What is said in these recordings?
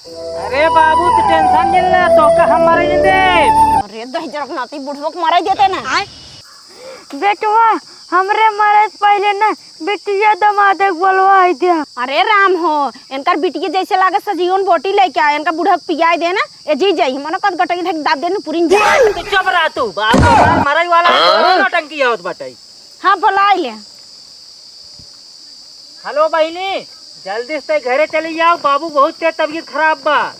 अरे बाबू तू टेंशन नहीं ले, तो का हम मारे दे। अरे दही जरक नाती बुढ़वा को मारा देते ना। बेटवा हमरे मारे से पहले ना बिटिया दमाद बोलवा आई दिया। अरे राम हो, इनकर बिटिया जैसे लागे सजीवन बोटी लेके आए, इनका बुढ़ा पियाई दे ना ए जी जाई मनो कद गटकी धक दाब देने पूरी जा। तू चुप रह तू, बाबू मारे वाला है, नौटंकी आवत बाटे। हां बुला ले। हेलो बहिनी, जल्दी से घरे चली जाओ, बाबू बहुत तेज तबीयत खराब बा।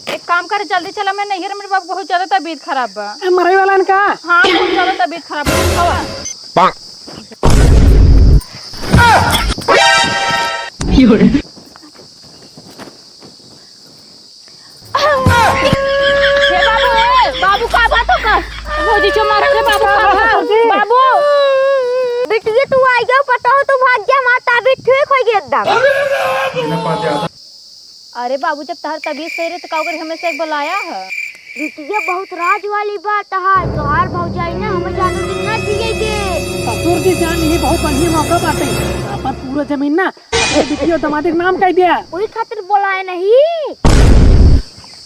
एक काम कर जल्दी चला, मैं नहीं मेरे बाबू बहुत ज्यादा तबीयत खराब बा। मरे वाला इनका हाँ बहुत ज्यादा तबीयत खराब है। बाबू का बात हो कर भौजी जो मारा रे बाबू का बाबू बिटिया तू आई गयो पता हो तू भाग गया माता भी ठीक हो गई एकदम। अरे बाबू जब तहर तबीयत सही रहे तो काऊ कर हमें से एक बुलाया है। बिटिया बहुत राज वाली बात है, तोहार भौजाई ना हमें जानू ना जिएगे। ससुर की जान ये बहुत बढ़िया मौका बाटे, पर पूरा जमीन ना बिटिया दमाद के नाम कह दिया। वही खातिर बुलाए नहीं।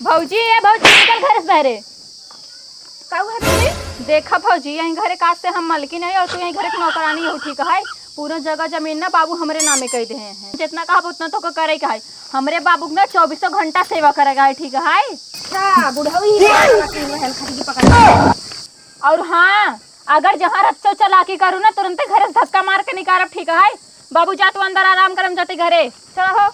भौजी ये भौजी निकल घर से बहरे। काऊ है तुझे? देखा भौजी यहीं घरे काज से हम मालकिन है और तू यहीं घरे की नौकरानी हो, ठीक है। पूरा जगह जमीन ना बाबू हमरे नामे कह दे हैं, जितना कहा उतना तो करे का है। हमरे बाबू ना 24 घंटा सेवा करेगा है, ठीक है। अच्छा बुढ़ाई की पकड़। और हाँ अगर जहाँ रच्चो चलाकी करूँ ना तुरंत घर से धक्का मार के निकारब, ठीक है। बाबू जा तू अंदर आराम करम जाते घरे चलो हो।